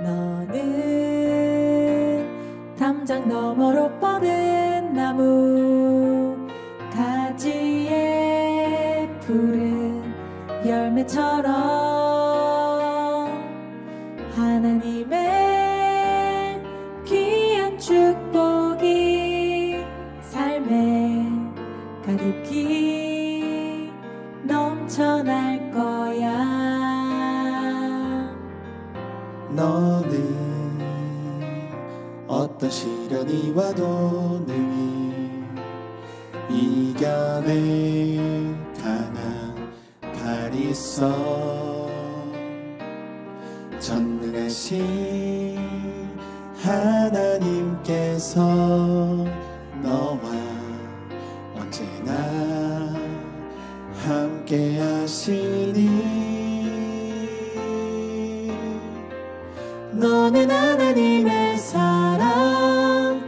너는 담장 너머로 뻗은 나무 가지에 푸른 열매처럼 하나님의 귀한 축복이 삶에 가득히 넘쳐날 거야. 너는 어떤 시련이 와도 능히 이겨낼 강한 팔이 있어. 전능하신 하나님께서 너와 언제나 함께 하시니. 너는 하나님의 사랑,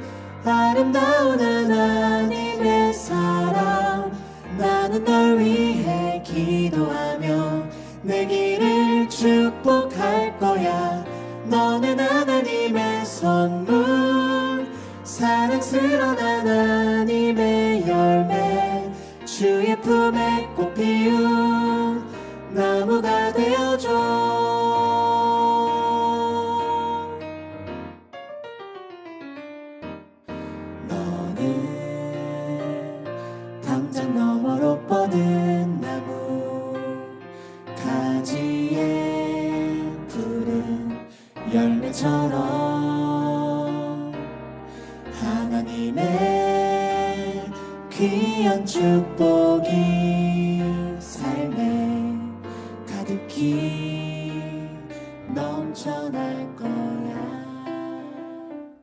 아름다운 하나님의 사랑. 나는 널 위해 기도하며 내 길을 축복할 거야. 너는 하나님의 선물, 사랑스러운 하나님의 열매, 주의 품에 꽃 피운 나무가 되어줘. 담장 너머로 뻗은 나무 가지에 푸른 열매처럼 하나님의 귀한 축복이 삶에 가득히 넘쳐날 거야.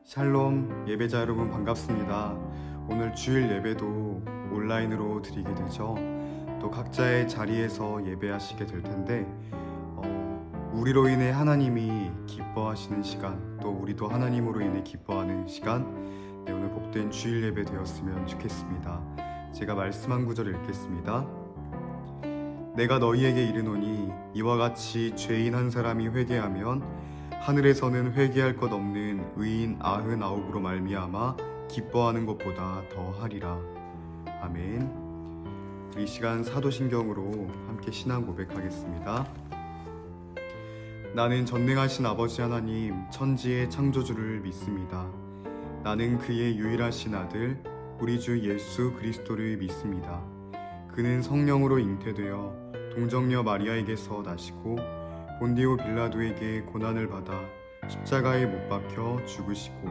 샬롬 예배자 여러분 반갑습니다. 오늘 주일 예배도 온라인으로 드리게 되죠. 또 각자의 자리에서 예배하시게 될 텐데 우리로 인해 하나님이 기뻐하시는 시간, 또 우리도 하나님으로 인해 기뻐하는 시간, 오늘 복된 주일 예배 되었으면 좋겠습니다. 제가 말씀 한 구절 읽겠습니다. 내가 너희에게 이르노니 이와 같이 죄인 한 사람이 회개하면 하늘에서는 회개할 것 없는 의인 99으로 말미암아 기뻐하는 것보다 더 하리라. 아멘. 이 시간 사도신경으로 함께 신앙 고백하겠습니다. 나는 전능하신 아버지 하나님 천지의 창조주를 믿습니다. 나는 그의 유일하신 아들 우리 주 예수 그리스도를 믿습니다. 그는 성령으로 잉태되어 동정녀 마리아에게서 나시고 본디오 빌라도에게 고난을 받아 십자가에 못 박혀 죽으시고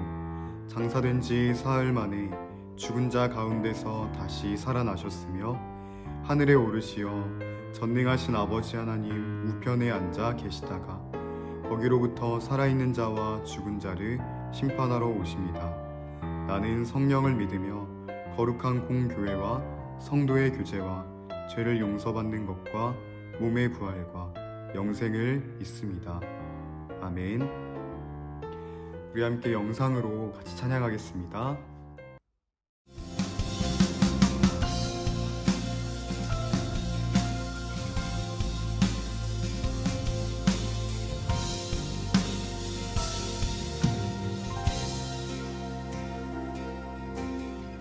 장사된 지 사흘 만에 죽은 자 가운데서 다시 살아나셨으며 하늘에 오르시어 전능하신 아버지 하나님 우편에 앉아 계시다가 거기로부터 살아있는 자와 죽은 자를 심판하러 오십니다. 나는 성령을 믿으며 거룩한 공교회와 성도의 교제와 죄를 용서받는 것과 몸의 부활과 영생을 믿습니다. 아멘. 우리 함께 영상으로 같이 찬양하겠습니다.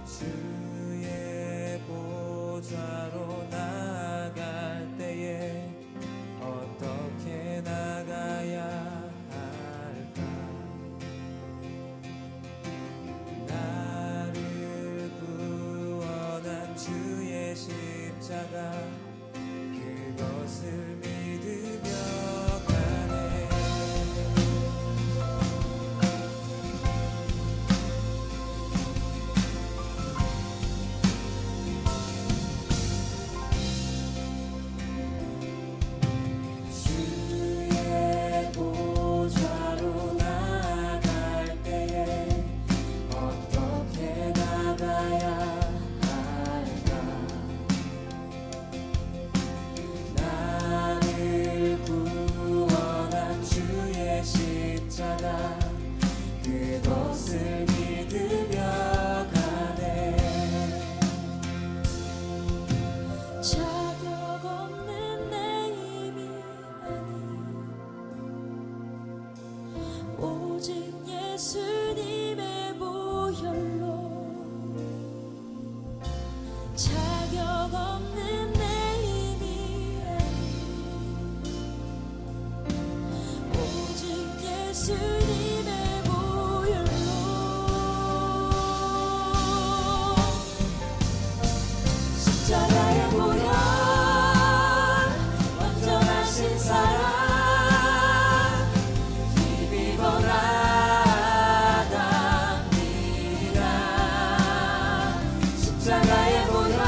주의 보좌로 나갈 때에 어떻게 나가야 할까? 나를 구원한 주의 십자가 그것을 믿으며 가네. 주의 보좌로 나갈 때에 어떻게 나가야 할까? 나를 구원한 주의 십자가 그것을 믿으며 가네. 자격 없는 내 힘이 아닌 없는 내 힘이 오직 예수님의 보혈로 십자가의 보혈 완전하신 사랑 힘입어 나갑니다. 십자가의 보혈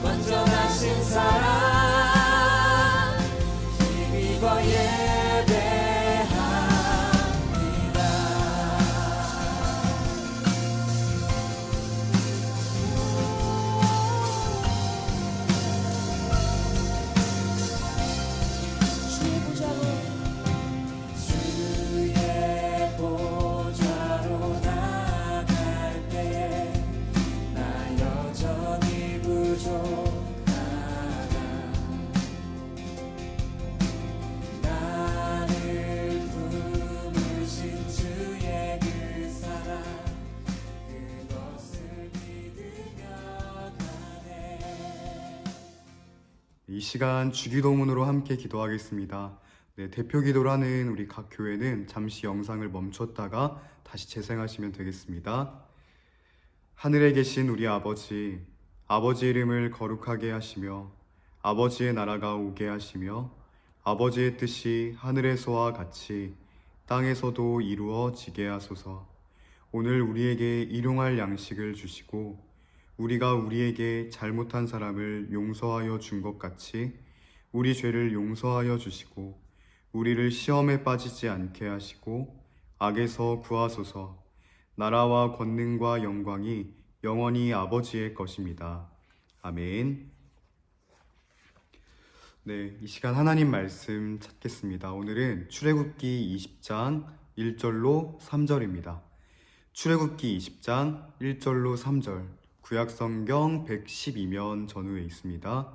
완전하신 사랑 힘입어 주의 보좌로 나갈 때에 나 여전히 부족하다. 나를 품으신 주의 그 사랑 그것을 믿으며 가네. 이 시간 주기도문으로 함께 기도하겠습니다. 네, 대표 기도를 하는 우리 각 교회는 잠시 영상을 멈췄다가 다시 재생하시면 되겠습니다. 하늘에 계신 우리 아버지, 아버지 이름을 거룩하게 하시며 아버지의 나라가 오게 하시며 아버지의 뜻이 하늘에서와 같이 땅에서도 이루어지게 하소서. 오늘 우리에게 일용할 양식을 주시고 우리가 우리에게 잘못한 사람을 용서하여 준 것 같이 우리 죄를 용서하여 주시고 우리를 시험에 빠지지 않게 하시고 악에서 구하소서. 나라와 권능과 영광이 영원히 아버지의 것입니다. 아멘. 네, 이 시간 하나님 말씀 찾겠습니다. 오늘은 출애굽기 20장 1절로 3절입니다. 출애굽기 20장 1절로 3절, 구약성경 112면 전후에 있습니다.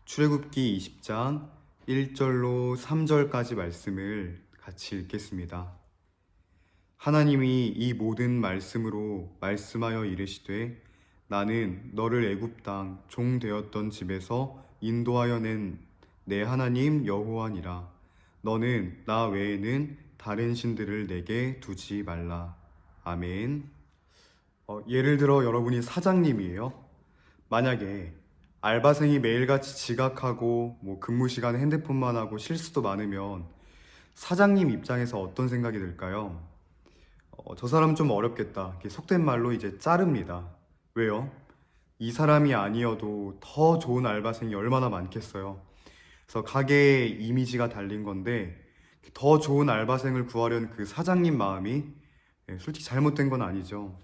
출애굽기 20장 1절로 3절까지 말씀을 같이 읽겠습니다. 하나님이 이 모든 말씀으로 말씀하여 이르시되 나는 너를 애굽 땅 종 되었던 집에서 인도하여 낸 내 하나님 여호와니라. 너는 나 외에는 다른 신들을 내게 두지 말라. 아멘. 예를 들어 여러분이 사장님이에요. 만약에 알바생이 매일같이 지각하고 근무 시간에 핸드폰만 하고 실수도 많으면 사장님 입장에서 어떤 생각이 들까요? 저 사람 좀 어렵겠다. 이렇게 속된 말로 이제 자릅니다. 왜요? 이 사람이 아니어도 더 좋은 알바생이 얼마나 많겠어요. 그래서 가게에 이미지가 달린 건데 더 좋은 알바생을 구하려는 그 사장님 마음이 솔직히 잘못된 건 아니죠.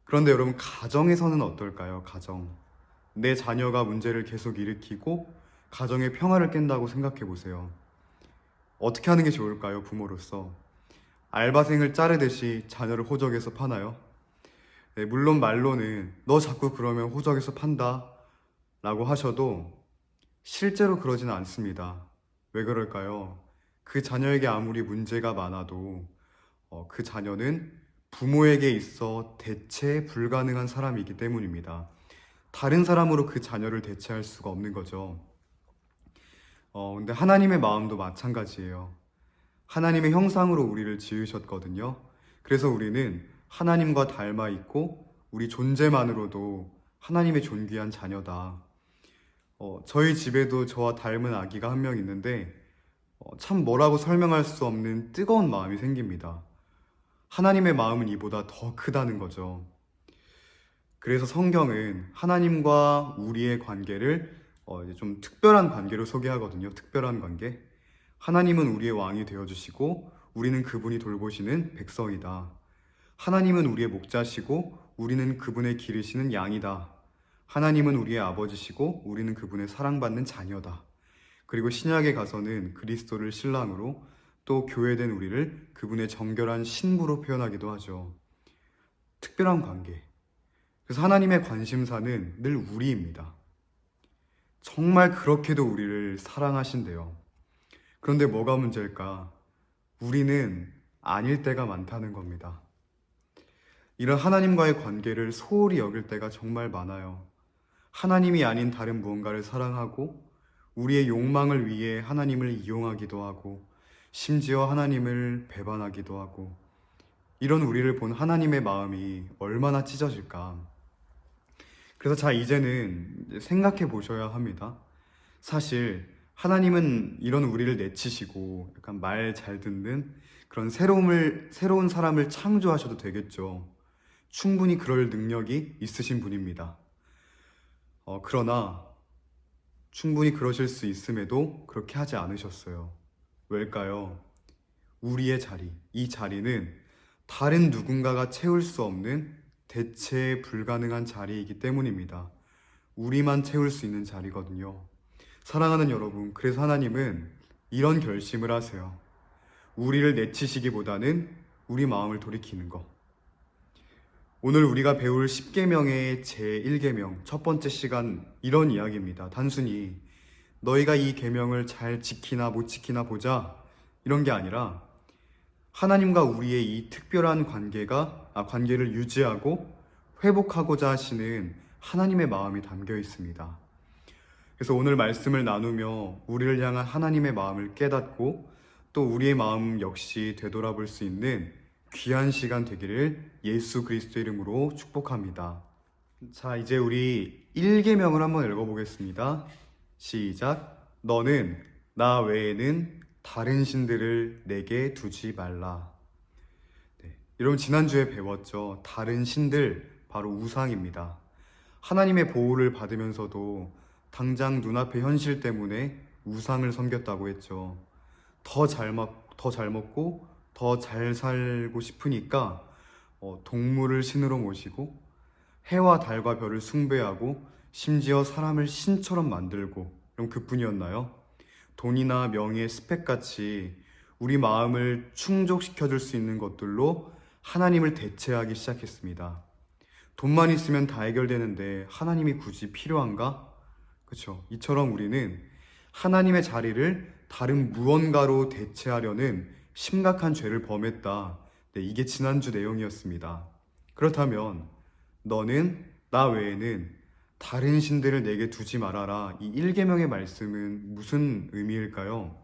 그런데 여러분, 가정에서는 어떨까요? 가정. 내 자녀가 문제를 계속 일으키고 가정의 평화를 깬다고 생각해 보세요. 어떻게 하는 게 좋을까요? 부모로서. 알바생을 자르듯이 자녀를 호적에서 파나요? 네, 물론 말로는 너 자꾸 그러면 호적에서 판다 라고 하셔도 실제로 그러지는 않습니다. 왜 그럴까요? 그 자녀에게 아무리 문제가 많아도 그 자녀는 부모에게 있어 대체 불가능한 사람이기 때문입니다. 다른 사람으로 그 자녀를 대체할 수가 없는 거죠. 근데 하나님의 마음도 마찬가지예요. 하나님의 형상으로 우리를 지으셨거든요. 그래서 우리는 하나님과 닮아 있고 우리 존재만으로도 하나님의 존귀한 자녀다. 저희 집에도 저와 닮은 아기가 한 명 있는데 참 뭐라고 설명할 수 없는 뜨거운 마음이 생깁니다. 하나님의 마음은 이보다 더 크다는 거죠. 그래서 성경은 하나님과 우리의 관계를 이제 좀 특별한 관계로 소개하거든요. 특별한 관계. 하나님은 우리의 왕이 되어주시고 우리는 그분이 돌보시는 백성이다. 하나님은 우리의 목자시고 우리는 그분의 기르시는 양이다. 하나님은 우리의 아버지시고 우리는 그분의 사랑받는 자녀다. 그리고 신약에 가서는 그리스도를 신랑으로 또 교회된 우리를 그분의 정결한 신부로 표현하기도 하죠. 특별한 관계. 그래서 하나님의 관심사는 늘 우리입니다. 정말 그렇게도 우리를 사랑하신대요. 그런데 뭐가 문제일까? 우리는 아닐 때가 많다는 겁니다. 이런 하나님과의 관계를 소홀히 여길 때가 정말 많아요. 하나님이 아닌 다른 무언가를 사랑하고 우리의 욕망을 위해 하나님을 이용하기도 하고 심지어 하나님을 배반하기도 하고 이런 우리를 본 하나님의 마음이 얼마나 찢어질까. 그래서 자, 이제는 생각해 보셔야 합니다. 사실 하나님은 이런 우리를 내치시고 약간 말 잘 듣는 그런 새로운 사람을 창조하셔도 되겠죠. 충분히 그럴 능력이 있으신 분입니다. 그러나 충분히 그러실 수 있음에도 그렇게 하지 않으셨어요. 왜일까요? 우리의 자리, 이 자리는 다른 누군가가 채울 수 없는 대체 불가능한 자리이기 때문입니다. 우리만 채울 수 있는 자리거든요. 사랑하는 여러분, 그래서 하나님은 이런 결심을 하세요. 우리를 내치시기보다는 우리 마음을 돌이키는 것. 오늘 우리가 배울 10계명의 제1계명 첫 번째 시간 이런 이야기입니다. 단순히 너희가 이 계명을 잘 지키나 못 지키나 보자 이런 게 아니라 하나님과 우리의 이 특별한 관계를 유지하고 회복하고자 하시는 하나님의 마음이 담겨 있습니다. 그래서 오늘 말씀을 나누며 우리를 향한 하나님의 마음을 깨닫고 또 우리의 마음 역시 되돌아볼 수 있는 귀한 시간 되기를 예수 그리스도 이름으로 축복합니다. 자, 이제 우리 1계명을 한번 읽어보겠습니다. 시작. 너는 나 외에는 다른 신들을 내게 두지 말라. 네, 여러분 지난주에 배웠죠. 다른 신들, 바로 우상입니다. 하나님의 보호를 받으면서도 당장 눈앞의 현실 때문에 우상을 섬겼다고 했죠. 더 잘 먹고 더 잘 살고 싶으니까 동물을 신으로 모시고 해와 달과 별을 숭배하고 심지어 사람을 신처럼 만들고, 그럼 그뿐이었나요? 돈이나 명예, 스펙같이 우리 마음을 충족시켜줄 수 있는 것들로 하나님을 대체하기 시작했습니다. 돈만 있으면 다 해결되는데 하나님이 굳이 필요한가? 그렇죠. 이처럼 우리는 하나님의 자리를 다른 무언가로 대체하려는 심각한 죄를 범했다. 네, 이게 지난주 내용이었습니다. 그렇다면 너는 나 외에는 다른 신들을 내게 두지 말아라. 이 1계명의 말씀은 무슨 의미일까요?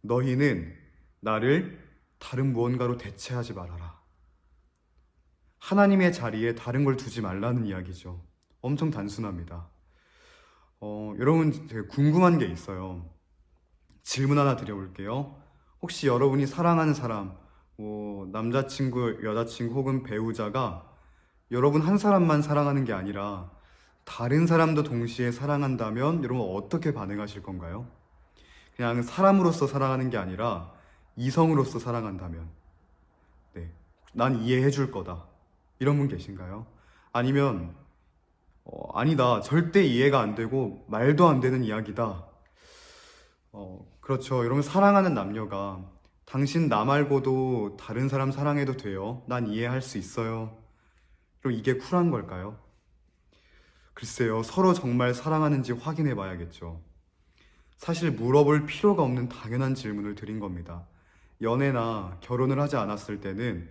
너희는 나를 다른 무언가로 대체하지 말아라. 하나님의 자리에 다른 걸 두지 말라는 이야기죠. 엄청 단순합니다. 여러분, 제가 궁금한 게 있어요. 질문 하나 드려볼게요. 혹시 여러분이 사랑하는 사람, 남자친구, 여자친구 혹은 배우자가 여러분 한 사람만 사랑하는 게 아니라 다른 사람도 동시에 사랑한다면 여러분 어떻게 반응하실 건가요? 그냥 사람으로서 사랑하는 게 아니라 이성으로서 사랑한다면, 네, 난 이해해 줄 거다. 이런 분 계신가요? 아니면 아니다, 절대 이해가 안 되고 말도 안 되는 이야기다. 그렇죠. 여러분, 사랑하는 남녀가 당신 나 말고도 다른 사람 사랑해도 돼요. 난 이해할 수 있어요. 그럼 이게 쿨한 걸까요? 글쎄요, 서로 정말 사랑하는지 확인해 봐야겠죠. 사실 물어볼 필요가 없는 당연한 질문을 드린 겁니다. 연애나 결혼을 하지 않았을 때는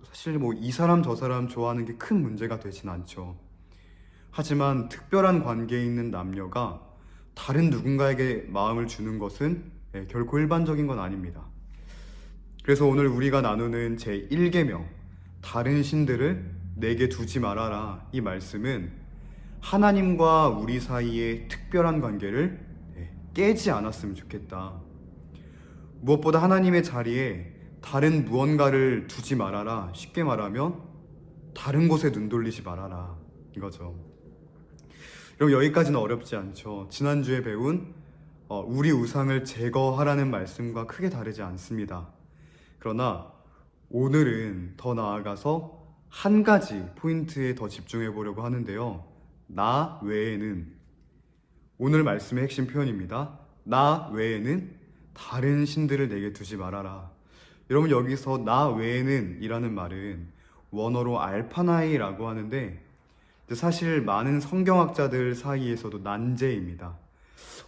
사실 이 사람 저 사람 좋아하는 게 큰 문제가 되진 않죠. 하지만 특별한 관계에 있는 남녀가 다른 누군가에게 마음을 주는 것은 결코 일반적인 건 아닙니다. 그래서 오늘 우리가 나누는 제1계명, 다른 신들을 내게 두지 말아라, 이 말씀은 하나님과 우리 사이의 특별한 관계를 깨지 않았으면 좋겠다. 무엇보다 하나님의 자리에 다른 무언가를 두지 말아라. 쉽게 말하면 다른 곳에 눈 돌리지 말아라, 이거죠. 여러분, 여기까지는 어렵지 않죠. 지난주에 배운 우리 우상을 제거하라는 말씀과 크게 다르지 않습니다. 그러나 오늘은 더 나아가서 한 가지 포인트에 더 집중해 보려고 하는데요. 나 외에는, 오늘 말씀의 핵심 표현입니다. 나 외에는 다른 신들을 내게 두지 말아라. 여러분, 여기서 나 외에는 이라는 말은 원어로 알파나이라고 하는데 사실 많은 성경학자들 사이에서도 난제입니다.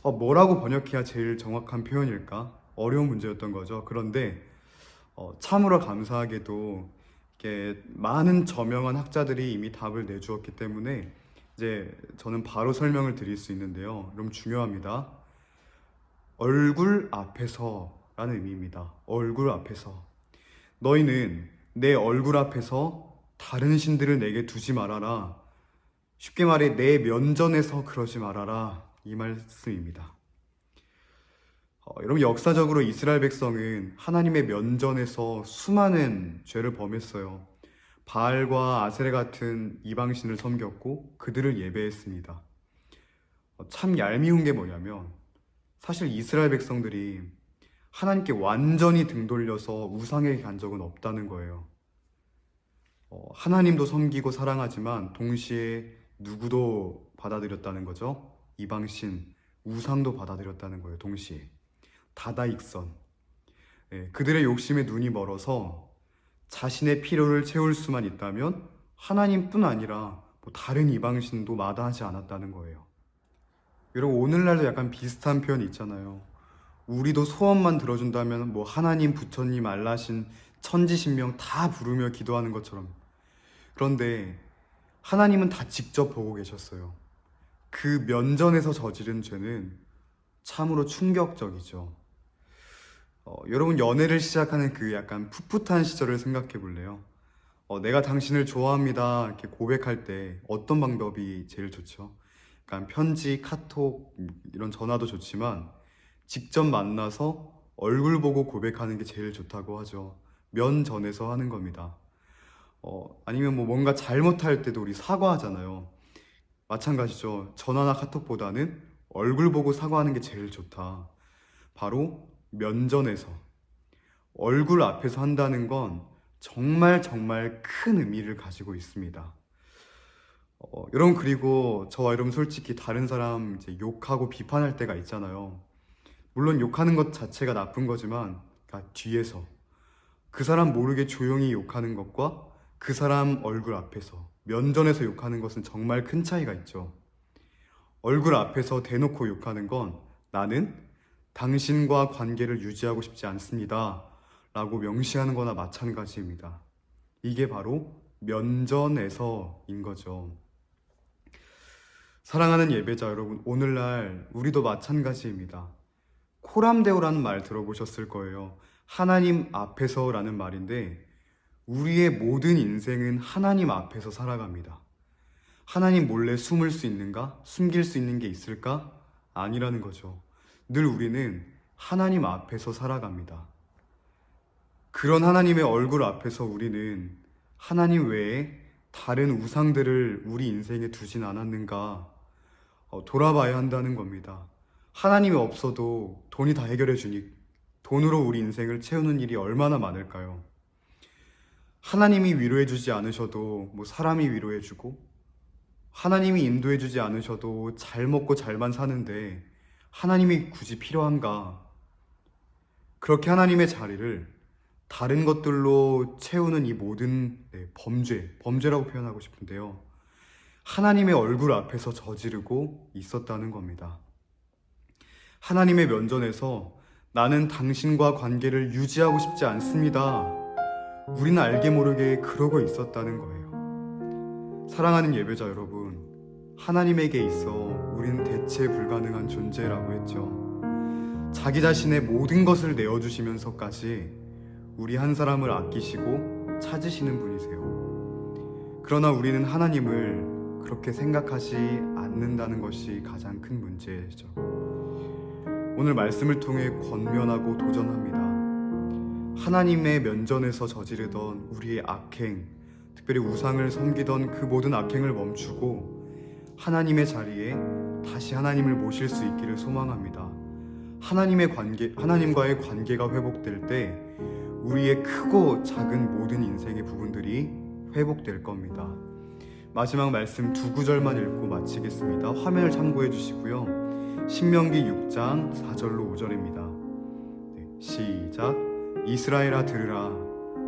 뭐라고 번역해야 제일 정확한 표현일까? 어려운 문제였던 거죠. 그런데 참으로 감사하게도 이렇게 많은 저명한 학자들이 이미 답을 내주었기 때문에 이제 저는 바로 설명을 드릴 수 있는데요. 그럼 중요합니다. 얼굴 앞에서라는 의미입니다. 얼굴 앞에서. 너희는 내 얼굴 앞에서 다른 신들을 내게 두지 말아라. 쉽게 말해 내 면전에서 그러지 말아라. 이 말씀입니다. 여러분, 역사적으로 이스라엘 백성은 하나님의 면전에서 수많은 죄를 범했어요. 바알과 아세레 같은 이방신을 섬겼고 그들을 예배했습니다. 참 얄미운 게 뭐냐면 사실 이스라엘 백성들이 하나님께 완전히 등 돌려서 우상에게 간 적은 없다는 거예요. 하나님도 섬기고 사랑하지만 동시에 누구도 받아들였다는 거죠. 이방신, 우상도 받아들였다는 거예요. 동시에. 다다익선. 그들의 욕심에 눈이 멀어서 자신의 필요를 채울 수만 있다면 하나님뿐 아니라 다른 이방신도 마다하지 않았다는 거예요. 여러분, 오늘날도 약간 비슷한 표현이 있잖아요. 우리도 소원만 들어준다면 하나님, 부처님, 알라신, 천지신명 다 부르며 기도하는 것처럼. 그런데 하나님은 다 직접 보고 계셨어요. 그 면전에서 저지른 죄는 참으로 충격적이죠. 여러분, 연애를 시작하는 그 약간 풋풋한 시절을 생각해 볼래요? 내가 당신을 좋아합니다 이렇게 고백할 때 어떤 방법이 제일 좋죠? 약간 편지, 카톡, 이런 전화도 좋지만 직접 만나서 얼굴 보고 고백하는 게 제일 좋다고 하죠. 면전에서 하는 겁니다. 아니면 뭔가 잘못할 때도 우리 사과하잖아요. 마찬가지죠. 전화나 카톡보다는 얼굴 보고 사과하는 게 제일 좋다. 바로 면전에서, 얼굴 앞에서 한다는 건 정말 큰 의미를 가지고 있습니다. 여러분, 그리고 저와 여러분 솔직히 다른 사람 이제 욕하고 비판할 때가 있잖아요. 물론 욕하는 것 자체가 나쁜 거지만 뒤에서 그 사람 모르게 조용히 욕하는 것과 그 사람 얼굴 앞에서, 면전에서 욕하는 것은 정말 큰 차이가 있죠. 얼굴 앞에서 대놓고 욕하는 건 나는 당신과 관계를 유지하고 싶지 않습니다 라고 명시하는 거나 마찬가지입니다. 이게 바로 면전에서인 거죠. 사랑하는 예배자 여러분, 오늘날 우리도 마찬가지입니다. 코람데오라는 말 들어보셨을 거예요. 하나님 앞에서라는 말인데 우리의 모든 인생은 하나님 앞에서 살아갑니다. 하나님 몰래 숨을 수 있는가? 숨길 수 있는 게 있을까? 아니라는 거죠. 늘 우리는 하나님 앞에서 살아갑니다. 그런 하나님의 얼굴 앞에서 우리는 하나님 외에 다른 우상들을 우리 인생에 두진 않았는가 돌아봐야 한다는 겁니다. 하나님이 없어도 돈이 다 해결해 주니 돈으로 우리 인생을 채우는 일이 얼마나 많을까요? 하나님이 위로해 주지 않으셔도 사람이 위로해 주고, 하나님이 인도해 주지 않으셔도 잘 먹고 잘만 사는데 하나님이 굳이 필요한가? 그렇게 하나님의 자리를 다른 것들로 채우는 이 모든 범죄라고 표현하고 싶은데요. 하나님의 얼굴 앞에서 저지르고 있었다는 겁니다. 하나님의 면전에서 나는 당신과 관계를 유지하고 싶지 않습니다. 우리는 알게 모르게 그러고 있었다는 거예요. 사랑하는 예배자 여러분, 하나님에게 있어 우리는 대체 불가능한 존재라고 했죠. 자기 자신의 모든 것을 내어주시면서까지 우리 한 사람을 아끼시고 찾으시는 분이세요. 그러나 우리는 하나님을 그렇게 생각하지 않는다는 것이 가장 큰 문제죠. 오늘 말씀을 통해 권면하고 도전합니다. 하나님의 면전에서 저지르던 우리의 악행, 특별히 우상을 섬기던 그 모든 악행을 멈추고 하나님의 자리에 다시 하나님을 모실 수 있기를 소망합니다. 하나님과의 관계가 회복될 때 우리의 크고 작은 모든 인생의 부분들이 회복될 겁니다. 마지막 말씀 두 구절만 읽고 마치겠습니다. 화면을 참고해 주시고요. 신명기 6장 4절로 5절입니다. 시작. 이스라엘아 들으라.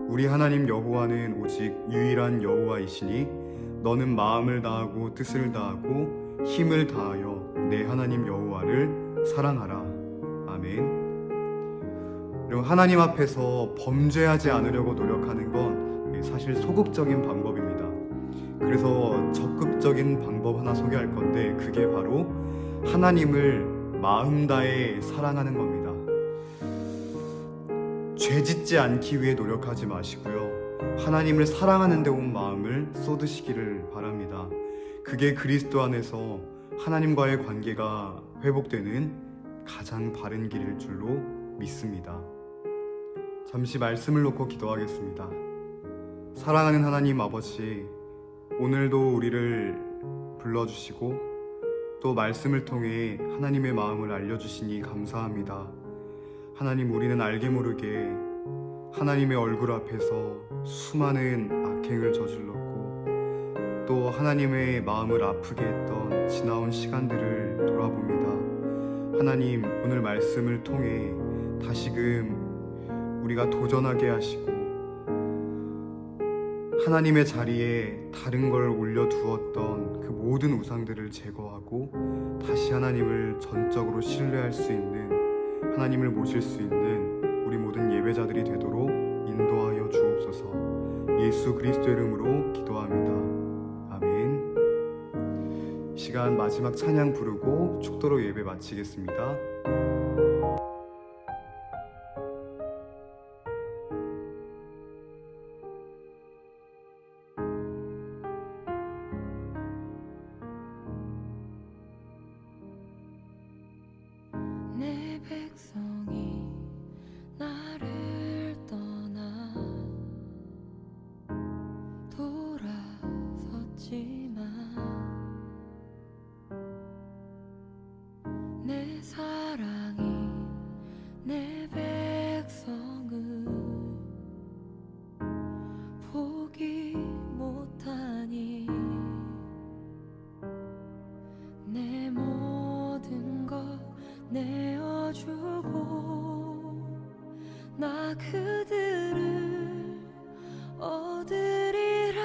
우리 하나님 여호와는 오직 유일한 여호와이시니 너는 마음을 다하고 뜻을 다하고 힘을 다하여 내 하나님 여호와를 사랑하라. 아멘. 그리고 하나님 앞에서 범죄하지 않으려고 노력하는 건 이게 사실 소극적인 방법입니다. 그래서 적극적인 방법 하나 소개할 건데 그게 바로 하나님을 마음 다해 사랑하는 겁니다. 죄 짓지 않기 위해 노력하지 마시고요. 하나님을 사랑하는 데 온 마음을 쏟으시기를 바랍니다. 그게 그리스도 안에서 하나님과의 관계가 회복되는 가장 바른 길일 줄로 믿습니다. 잠시 말씀을 놓고 기도하겠습니다. 사랑하는 하나님 아버지, 오늘도 우리를 불러주시고 또 말씀을 통해 하나님의 마음을 알려주시니 감사합니다. 하나님, 우리는 알게 모르게 하나님의 얼굴 앞에서 수많은 악행을 저질렀고 또 하나님의 마음을 아프게 했던 지나온 시간들을 돌아봅니다. 하나님, 오늘 말씀을 통해 다시금 우리가 도전하게 하시고 하나님의 자리에 다른 걸 올려두었던 그 모든 우상들을 제거하고 다시 하나님을 전적으로 신뢰할 수 있는, 하나님을 모실 수 있는 우리 모든 예배자들이 되도록 인도하여 주옵소서. 예수 그리스도 이름으로 기도합니다. 아멘. 이 시간 마지막 찬양 부르고 축도로 예배 마치겠습니다. 내 백성이 나를 떠나 돌아섰지만 내 사랑이 내 백성을 포기 못하니 내 모든 것 내어주고 나 그들을 얻으리라.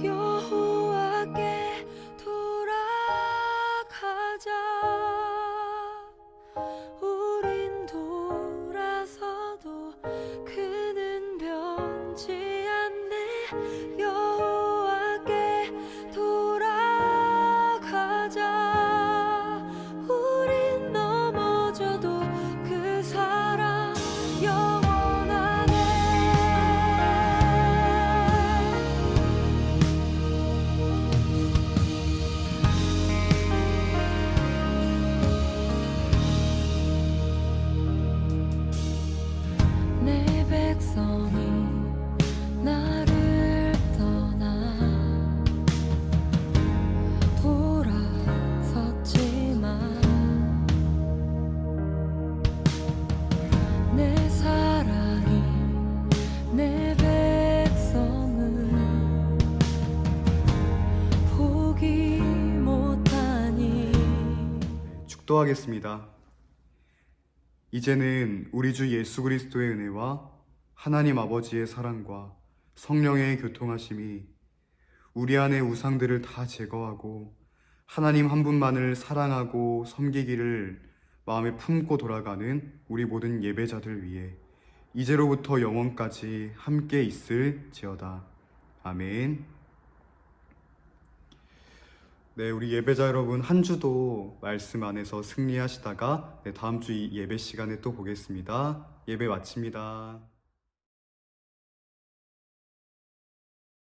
여호와께 돌아가자. 우린 돌아서도 그는 변치 않네. 여호와께 돌아가자. 축도하겠습니다. 이제는 우리 주 예수 그리스도의 은혜와 하나님 아버지의 사랑과 성령의 교통하심이 우리 안의 우상들을 다 제거하고 하나님 한 분만을 사랑하고 섬기기를 마음에 품고 돌아가는 우리 모든 예배자들 위해 이제로부터 영원까지 함께 있을지어다. 아멘. 네, 우리 예배자 여러분, 한 주도 말씀 안에서 승리하시다가 다음 주 예배 시간에 또 보겠습니다. 예배 마칩니다.